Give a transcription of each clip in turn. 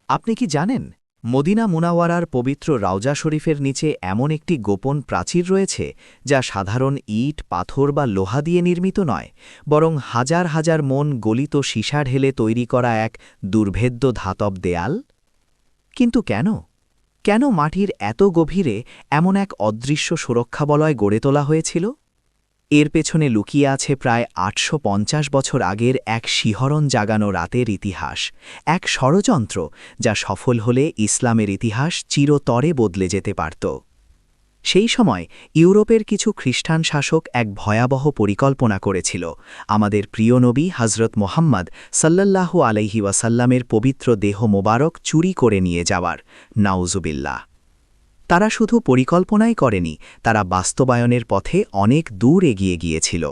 আপনি কি জানেন মদিনা মুনাওয়ারার পবিত্র রাওজা শরীফের নিচে এমন একটি গোপন প্রাচীর রয়েছে যা সাধারণ ইট পাথর বা লোহা দিয়ে নির্মিত নয়, বরং হাজার হাজার মন গলিত সীসা ঢেলে তৈরি করা এক দুর্ভেদ্য ধাতব দেয়াল? কিন্তু কেন কেন মাটির এত গভীরে এমন এক অদৃশ্য সুরক্ষাবলয় গড়ে তোলা হয়েছিল? এর পেছনে লুকিয়ে আছে প্রায় ৮৫০ বছর আগের এক শিহরণ জাগানো রাতের ইতিহাস, এক ষড়যন্ত্র যা সফল হলে ইসলামের ইতিহাস চিরতরে বদলে যেতে পারত। সেই সময় ইউরোপের কিছু খ্রিস্টান শাসক এক ভয়াবহ পরিকল্পনা করেছিল আমাদের প্রিয় নবী হজরত মোহাম্মদ সাল্লাল্লাহু আলাইহি ওয়াসাল্লামের পবিত্র দেহ মোবারক চুরি করে নিয়ে যাওয়ার। নাউজুবিল্লাহ। তারা শুধু পরিকল্পনাই করেনি, তারা বাস্তবায়নের পথে অনেক দূর এগিয়ে গিয়েছিল।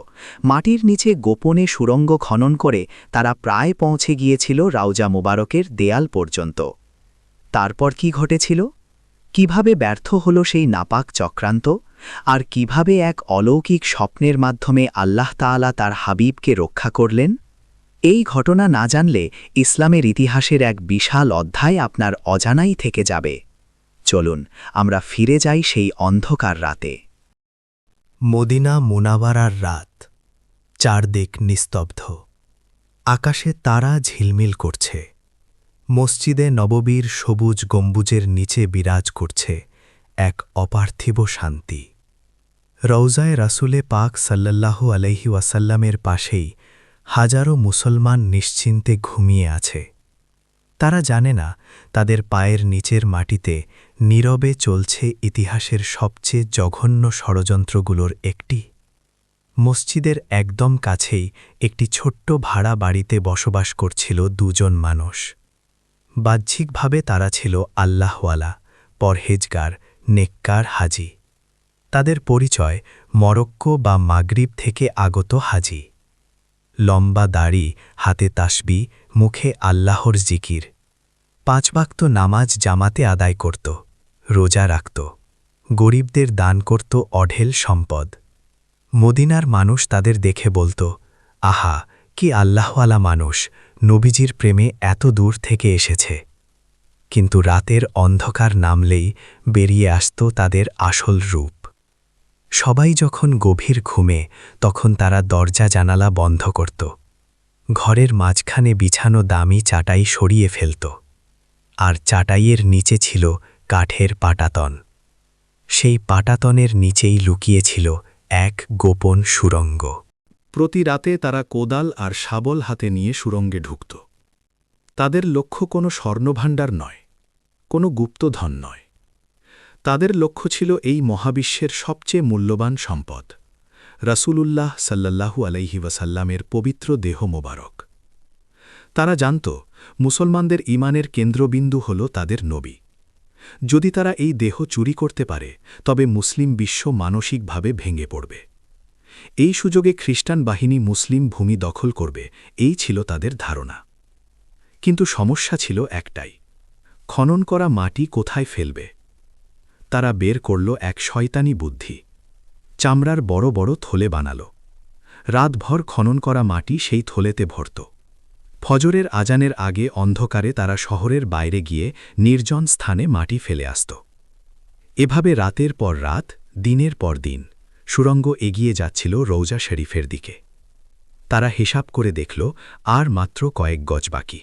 মাটির নিচে গোপনে সুড়ঙ্গ খনন করে তারা প্রায় পৌঁছে গিয়েছিল রাউজা মোবারকের দেয়াল পর্যন্ত। তারপর কি ঘটেছিল? কিভাবে ব্যর্থ হল সেই নাপাক চক্রান্ত, আর কিভাবে এক অলৌকিক স্বপ্নের মাধ্যমে আল্লাহ তাআলা তার হাবিবকে রক্ষা করলেন? এই ঘটনা না জানলে ইসলামের ইতিহাসের এক বিশাল অধ্যায় আপনার অজানাই থেকে যাবে। চলুন আমরা ফিরে যাই সেই অন্ধকার রাতে। মদিনা মুনাওয়ারার রাত, চারদিক নিস্তব্ধ। আকাশে তারা ঝিলমিল করছে। মসজিদে নববীর সবুজ গম্বুজের নিচে বিরাজ করছে এক অপার্থিব শান্তি। রওজায়ে রাসূলে পাক সাল্লাল্লাহু আলাইহি ওয়াসাল্লামের পাশেই হাজারো মুসলমান নিশ্চিন্তে ঘুমিয়ে আছে। তারা জানে না তাদের পায়ের নিচের মাটিতে নীরবে চলছে ইতিহাসের সবচেয়ে জঘন্য ষড়যন্ত্রগুলোর একটি। মসজিদের একদম কাছেই একটি ছোট্ট ভাড়া বাড়িতে বসবাস করছিল দুজন মানুষ। বাহ্যিকভাবে তারা ছিল আল্লাহওয়ালা, পরহেজগার, নেককার হাজি। তাদের পরিচয় মরক্কো বা মাগরিব থেকে আগত হাজি। লম্বা দাড়ি, হাতে তাসবি, মুখে আল্লাহর জিকির। ৫ ওয়াক্ত নামাজ জামাতে আদায় করত, রোজা রাখত, গরিবদের দান করত অঢেল সম্পদ। মদিনার মানুষ তাদের দেখে বলত, আহা, কি আল্লাহওয়ালা মানুষ, নবীজির প্রেমে এত দূর থেকে এসেছে। কিন্তু রাতের অন্ধকার নামলেই বেরিয়ে আসত তাদের আসল রূপ। সবাই যখন গভীর ঘুমে, তখন তারা দরজা জানালা বন্ধ করত। ঘরের মাঝখানে বিছানো দামি চাটাই সরিয়ে ফেলত, আর চাটাইয়ের নিচে ছিল কাঠের পাটাতন। সেই পাটাতনের নিচেই লুকিয়েছিল এক গোপন সুড়ঙ্গ। প্রতি রাতে তারা কোদাল আর শাবল হাতে নিয়ে সুড়ঙ্গে ঢুকত। তাদের লক্ষ্য কোনো স্বর্ণভাণ্ডার নয়, কোনো গুপ্তধন নয়। তাদের লক্ষ্য ছিল এই মহাবিশ্বের সবচেয়ে মূল্যবান সম্পদ, রাসূলুল্লাহ সাল্লাল্লাহু আলাইহি ওয়াসাল্লামের পবিত্র দেহ মোবারক। তারা জানত মুসলমানদের ঈমানের কেন্দ্রবিন্দু হল তাদের নবী। যদি তারা এই দেহ চুরি করতে পারে, তবে মুসলিম বিশ্ব মানসিকভাবে ভেঙে পড়বে। এই সুযোগে খ্রিস্টান বাহিনী মুসলিম ভূমি দখল করবে, এই ছিল তাদের ধারণা। কিন্তু সমস্যা ছিল একটাই, খনন করা মাটি কোথায় ফেলবে। তারা বের করল এক শয়তানি বুদ্ধি। চামড়ার বড় বড় থলে বানাল। রাতভর খনন করা মাটি সেই থলেতে ভরত। ফজরের আজানের আগে অন্ধকারে তারা শহরের বাইরে গিয়ে নির্জন স্থানে মাটি ফেলে আসত। এভাবে রাতের পর রাত, দিনের পর দিন সুড়ঙ্গ এগিয়ে যাচ্ছিল রওজা শরীফের দিকে। তারা হিসাব করে দেখল আর মাত্র কয়েক গজ বাকি,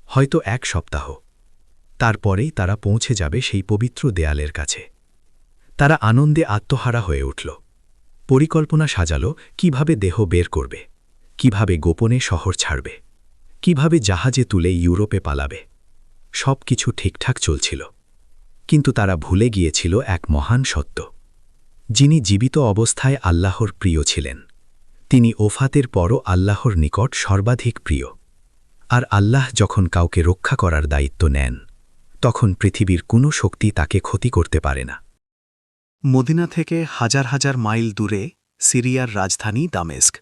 হয়তো ১ সপ্তাহ। তারপরেই তারা পৌঁছে যাবে সেই পবিত্র দেয়ালের কাছে। তারা আনন্দে আত্মহারা হয়ে উঠল। পরিকল্পনা সাজালো কিভাবে দেহ বের করবে, কিভাবে গোপনে শহর ছাড়বে, কিভাবে জাহাজে তুলে ইউরোপে পালাবে। সব কিছু ঠিকঠাক চলছিল, কিন্তু তারা ভুলে গিয়েছিল এক মহান সত্য। যিনি জীবিত অবস্থায় আল্লাহর প্রিয় ছিলেন, তিনি ওফাতের পরও আল্লাহর নিকট সর্বাধিক প্রিয়। আর আল্লাহ যখন কাউকে রক্ষা করার দায়িত্ব নেন, তখন পৃথিবীর কোনো শক্তি তাকে ক্ষতি করতে পারে না। মদিনা থেকে হাজার হাজার মাইল দূরে সিরিয়ার রাজধানী দামেস্ক।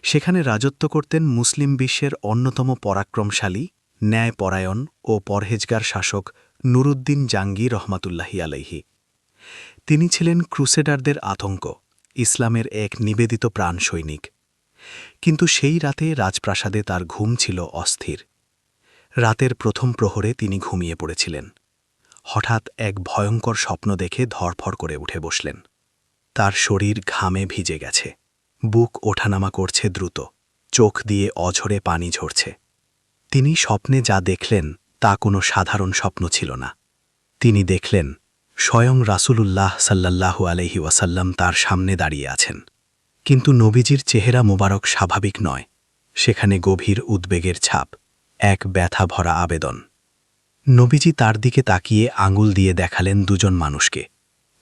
সেখানে রাজত্ব করতেন মুসলিম বিশ্বের অন্যতম পরাক্রমশালী, ন্যায়পরায়ণ ও পরহেজগার শাসক নুরুদ্দিন জাঙ্গি রহমাতুল্লাহি আলাইহি। তিনি ছিলেন ক্রুসেডারদের আতঙ্ক, ইসলামের এক নিবেদিত প্রাণ সৈনিক। কিন্তু সেই রাতে রাজপ্রাসাদে তার ঘুম ছিল অস্থির। রাতের প্রথম প্রহরে তিনি ঘুমিয়ে পড়েছিলেন। হঠাৎ এক ভয়ঙ্কর স্বপ্ন দেখে ধড়ফড় করে উঠে বসলেন। তার শরীর ঘামে ভিজে গেছে, বুক ওঠানামা করছে দ্রুত, চোখ দিয়ে অঝরে পানি ঝরছে। তিনি স্বপ্নে যা দেখলেন তা কোনো সাধারণ স্বপ্ন ছিল না। তিনি দেখলেন স্বয়ং রাসূলুল্লাহ সাল্লাল্লাহু আলাইহি ওয়াসাল্লাম তার সামনে দাঁড়িয়ে আছেন। কিন্তু নবীজির চেহারা মোবারক স্বাভাবিক নয়, সেখানে গভীর উদ্বেগের ছাপ, এক ব্যথা ভরা আবেদন। নবীজি তার দিকে তাকিয়ে আঙুল দিয়ে দেখালেন দুজন মানুষকে।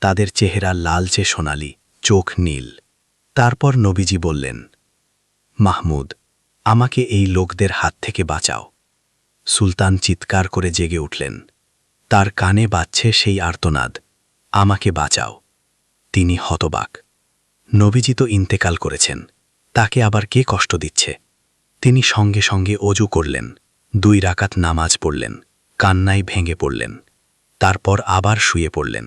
তাদের চেহারা লালচে সোনালি, চোখ নীল। তারপর নবীজি বললেন, মাহমুদ, আমাকে এই লোকদের হাত থেকে বাঁচাও। সুলতান চিৎকার করে জেগে উঠলেন। তার কানে বাজছে সেই আর্তনাদ, আমাকে বাঁচাও। তিনি হতবাক। নবীজি তো ইন্তেকাল করেছেন, তাকে আবার কে কষ্ট দিচ্ছে? তিনি সঙ্গে সঙ্গে অজু করলেন, 2 রাকাত নামাজ পড়লেন, কান্নায় ভেঙে পড়লেন। তারপর আবার শুয়ে পড়লেন।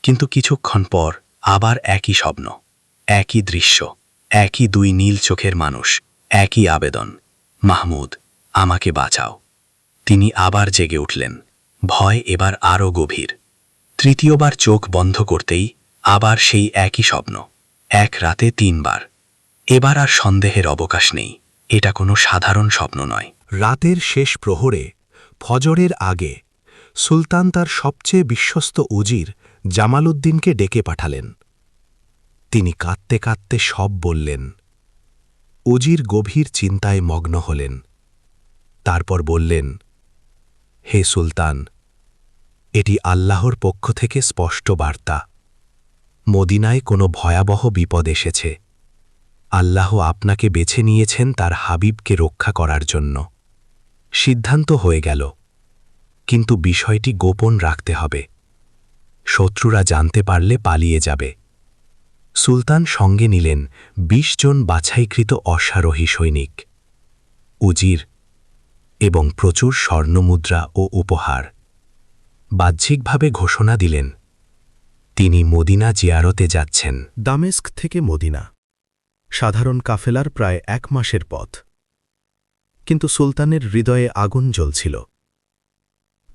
কিন্তু কিছুক্ষণ পর আবার একই স্বপ্ন, একই দৃশ্য, একই 2 নীল চোখের মানুষ, একই আবেদন, মাহমুদ, আমাকে বাঁচাও। তিনি আবার জেগে উঠলেন। ভয় এবার আরও গভীর। তৃতীয়বার চোখ বন্ধ করতেই আবার সেই একই স্বপ্ন, এক রাতে 3 বার। এবার আর সন্দেহের অবকাশ নেই, এটা কোনো সাধারণ স্বপ্ন নয়। রাতের শেষ প্রহরে, ফজরের আগে, সুলতান তার সবচেয়ে বিশ্বস্ত উজির জামালউদ্দিনকে ডেকে পাঠালেন। তিনি কাঁদতে কাঁদতে সব বললেন। উজির গভীর চিন্তায় মগ্ন হলেন। তারপর বললেন, হে সুলতান, এটি আল্লাহর পক্ষ থেকে স্পষ্ট বার্তা। মদিনায় কোনো ভয়াবহ বিপদ এসেছে। আল্লাহ আপনাকে বেছে নিয়েছেন তার হাবিবকে রক্ষা করার জন্য। সিদ্ধান্ত হয়ে গেল, কিন্তু বিষয়টি গোপন রাখতে হবে। শত্রুরা জানতে পারলে পালিয়ে যাবে। সুলতান সঙ্গে নিলেন 20 জন বাছাইকৃত অশ্বারোহী সৈনিক, উজির এবং প্রচুর স্বর্ণমুদ্রা ও উপহার। বাহ্যিকভাবে ঘোষণা দিলেন, তিনি মদিনা জিয়ারতে যাচ্ছেন। দামেস্ক থেকে মদিনা সাধারণ কাফেলার প্রায় 1 মাসের পথ। কিন্তু সুলতানের হৃদয়ে আগুন জ্বলছিল।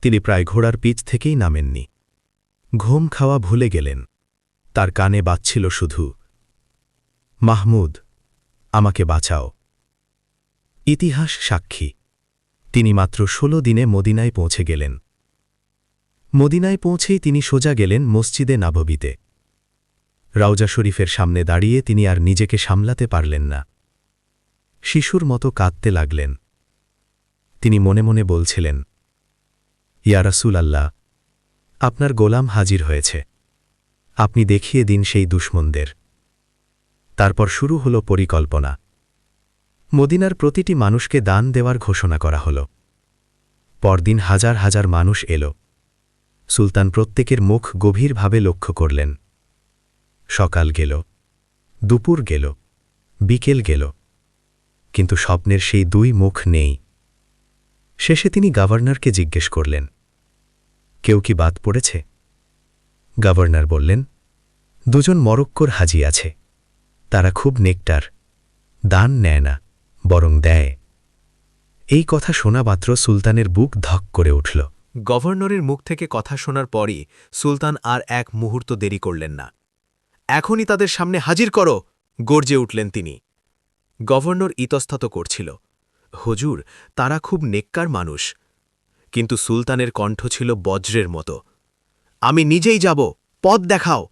তিনি প্রায় ঘোড়ার পিচ থেকেই নামেননি। ঘুম খাওয়া ভুলে গেলেন। তার কানে বাজছিল শুধু, মাহমুদ, আমাকে বাঁচাও। ইতিহাস সাক্ষী, তিনি মাত্র 16 দিনে মদিনায় পৌঁছে গেলেন। মদিনায় পৌঁছেই তিনি সোজা গেলেন মসজিদে নাববীতে। রাউজা শরীফের সামনে দাঁড়িয়ে তিনি আর নিজেকে সামলাতে পারলেন না। শিশুর মতো কাঁদতে লাগলেন। তিনি মনে মনে বলছিলেন, ইয়া রাসূলাল্লাহ, আপনার গোলাম হাজির হয়েছে, আপনি দেখিয়ে দিন সেই দুশমনদের। তারপর শুরু হল পরিকল্পনা। মদিনার প্রতিটি মানুষকে দান দেওয়ার ঘোষণা করা হল। পরদিন হাজার হাজার মানুষ এল। সুলতান প্রত্যেকের মুখ গভীরভাবে লক্ষ্য করলেন। সকাল গেল, দুপুর গেল, বিকেল গেল, কিন্তু স্বপ্নের সেই 2 মুখ নেই। শেষে তিনি গভর্নরকে জিজ্ঞেস করলেন, কেউ কি বাদ পড়েছে? গভর্নর বললেন, 2 জন মরক্কোর হাজি আছে, তারা খুব নেকটার, দান নেয় না, বরং দেয়। এই কথা শোনা মাত্র সুলতানের বুক ধক করে উঠল। গভর্নরের মুখ থেকে কথা শোনার পরই সুলতান আর এক মুহূর্ত দেরি করলেন না। এখনই তাদের সামনে হাজির করো, গর্জে উঠলেন তিনি। গভর্নর ইতস্তত করছিল, হুজুর, তারা খুব নেককার মানুষ। কিন্তু সুলতানের কণ্ঠ ছিল বজ্রের মতো, আমি নিজেই যাব, পথ দেখাও।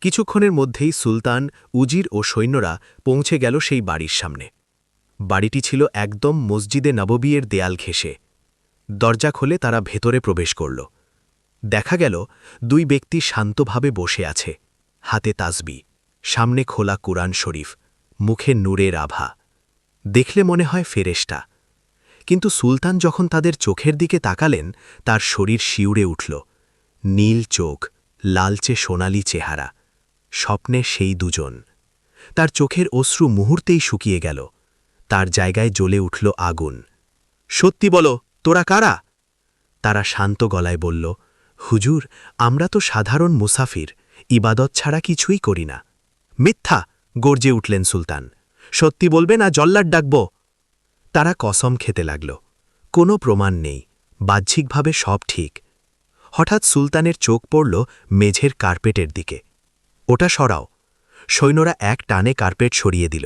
কিছুক্ষণের মধ্যেই সুলতান, উজির ও সৈন্যরা পৌঁছে গেল সেই বাড়ির সামনে। বাড়িটি ছিল একদম মসজিদে নববীর দেয়াল ঘেঁষে। দরজা খুলে তারা ভেতরে প্রবেশ করল। দেখা গেল 2 ব্যক্তি শান্তভাবে বসে আছে, হাতে তাসবি, সামনে খোলা কুরআন শরীফ, মুখে নূরের আভা। দেখলে মনে হয় ফেরেশতা। কিন্তু সুলতান যখন তাদের চোখের দিকে তাকালেন, তার শরীর শিউরে উঠল। নীল চোখ, লালচে সোনালি চেহারা, স্বপ্নে সেই 2 জন। তার চোখের অশ্রু মুহূর্তেই শুকিয়ে গেল। তার জায়গায় জ্বলে উঠল আগুন। সত্যি বলো, তোরা কারা? তারা শান্ত গলায় বলল, হুজুর, আমরা তো সাধারণ মুসাফির, ইবাদত ছাড়া কিছুই করি না। মিথ্যা, গর্জে উঠলেন সুলতান। সত্যি বলবে না জল্লাদ ডাকব? তারা কসম খেতে লাগল, কোনো প্রমাণ নেই, বাহ্যিকভাবে সব ঠিক। হঠাৎ সুলতানের চোখ পড়ল মেঝের কার্পেটের দিকে। ওটা সরাও। সৈন্যরা এক টানে কার্পেট সরিয়ে দিল।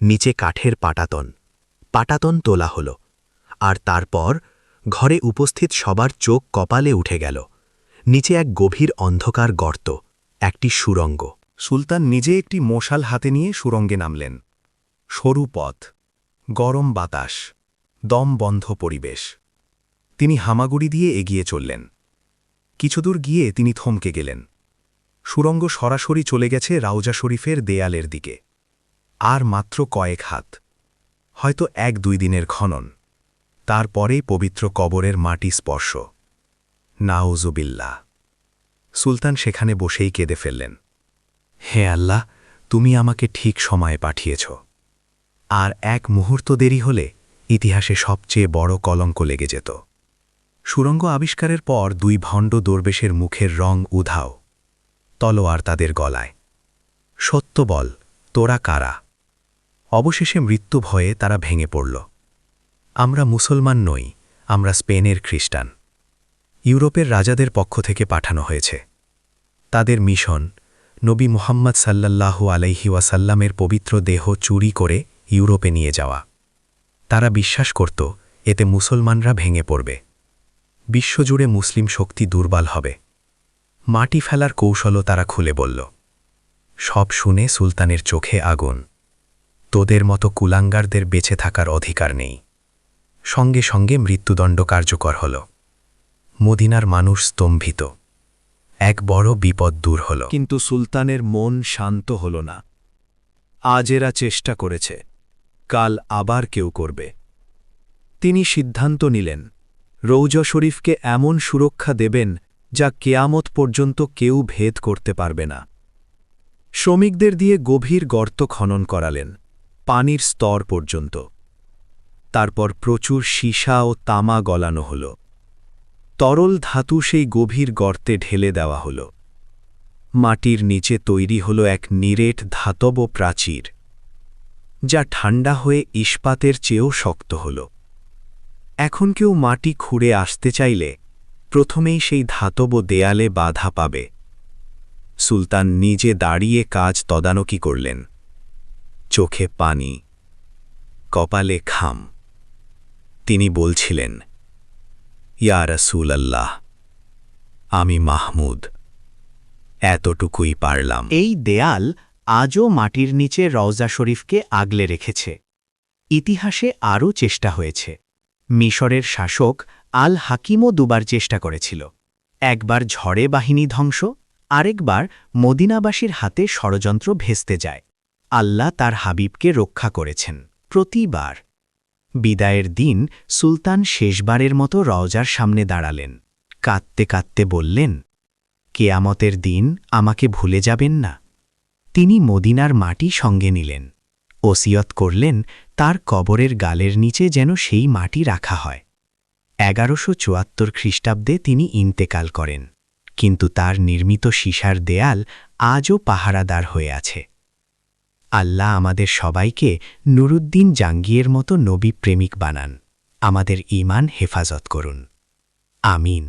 নিচে কাঠের পাটাতন। পাটাতন তোলা হল। আর তারপর ঘরে উপস্থিত সবার চোখ কপালে উঠে গেল। নিচে এক গভীর অন্ধকার গর্ত, একটি সুড়ঙ্গ। সুলতান নিজে একটি মশাল হাতে নিয়ে সুড়ঙ্গে নামলেন। সরু পথ, গরম বাতাস, দম বন্ধ পরিবেশ। তিনি হামাগুড়ি দিয়ে এগিয়ে চললেন। কিছুদূর গিয়ে তিনি থমকে গেলেন। সুড়ঙ্গ সরাসরি চলে গেছে রাউজা শরীফের দেয়ালের দিকে। আর মাত্র কয়েক হাত, হয়তো 1-2 দিনের খনন। তারপরে পবিত্র কবরের মাটি স্পর্শ। নাউজুবিল্লাহ। সুলতান সেখানে বসেই কেঁদে ফেললেন। হে আল্লাহ, তুমি আমাকে ঠিক সময়ে পাঠিয়েছ। আর এক মুহূর্ত দেরি হলে ইতিহাসে সবচেয়ে বড় কলঙ্ক লেগে যেত। সুড়ঙ্গ আবিষ্কারের পর 2 ভণ্ড দরবেশের মুখের রং উধাও, তলোয়ার তাদের গলায়। সত্য বল, তোরা কারা? অবশেষে মৃত্যু ভয়ে তারা ভেঙে পড়ল। আমরা মুসলমান নই, আমরা স্পেনের খ্রিস্টান। ইউরোপের রাজাদের পক্ষ থেকে পাঠানো হয়েছে। তাদের মিশন নবী মুহাম্মদ সাল্লাল্লাহু আলাইহি ওয়াসাল্লামের পবিত্র দেহ চুরি করে ইউরোপে নিয়ে যাওয়া। তারা বিশ্বাস করত এতে মুসলমানরা ভেঙে পড়বে, বিশ্বজুড়ে মুসলিম শক্তি দুর্বল হবে। মাটি ফেলার কৌশলও তারা খুলে বলল। সব শুনে সুলতানের চোখে আগুন। তোদের মতো কুলাঙ্গারদের বেঁচে থাকার অধিকার নেই। সঙ্গে সঙ্গে মৃত্যুদণ্ড কার্যকর হল। মদিনার মানুষ স্তম্ভিত। এক বড় বিপদ দূর হল। কিন্তু সুলতানের মন শান্ত হল না। আজ এরা চেষ্টা করেছে, কাল আবার কেউ করবে। তিনি সিদ্ধান্ত নিলেন, রৌজা শরীফকে এমন সুরক্ষা দেবেন যা কেয়ামত পর্যন্ত কেউ ভেদ করতে পারবে না। শ্রমিকদের দিয়ে গভীর গর্ত খনন করালেন, পানির স্তর পর্যন্ত। তারপর প্রচুর সীসা ও তামা গলানো হল। তরল ধাতু সেই গভীর গর্তে ঢেলে দেওয়া হল। মাটির নিচে তৈরি হল এক নিরেট ধাতব প্রাচীর, যা ঠান্ডা হয়ে ইস্পাতের চেয়েও শক্ত হল। এখন কেউ মাটি খুঁড়ে আসতে চাইলে প্রথমেই সেই ধাতব দেয়ালে বাধা পাবে। সুলতান নিজে দাঁড়িয়ে কাজ তদানকি করলেন। চোখে পানি, কপালে খাম। তিনি বলছিলেন, ইয়া রাসূলাল্লাহ, আমি মাহমুদ, এতটুকুই পারলাম। এই দেয়াল আজও মাটির নিচে রওজা শরীফকে আগলে রেখেছে। ইতিহাসে আরও চেষ্টা হয়েছে। মিশরের শাসক আল হাকিমও 2 বার চেষ্টা করেছিল। একবার ঝড়ে বাহিনী ধ্বংস, আরেকবার মদিনাবাসীর হাতে ষড়যন্ত্র ভেস্তে যায়। আল্লাহ তার হাবিবকে রক্ষা করেছেন প্রতিবার। বিদায়ের দিন সুলতান শেষবারের মতো রওজার সামনে দাঁড়ালেন। কাঁদতে কাঁদতে বললেন, কেয়ামতের দিন আমাকে ভুলে যাবেন না। তিনি মদিনার মাটি সঙ্গে নিলেন। ওসিয়ত করলেন তার কবরের গালের নিচে যেন সেই মাটি রাখা হয়। 1174 খ্রিস্টাব্দে তিনি ইন্তেকাল করেন, কিন্তু তার নির্মিত সীসার দেয়াল আজও পাহারাদার হয়ে আছে। আল্লাহ আমাদের সবাইকে নুরুদ্দিন জাঙ্গিয়ের মতো নবী প্রেমিক বানান। আমাদের ঈমান হেফাজত করুন। আমিন।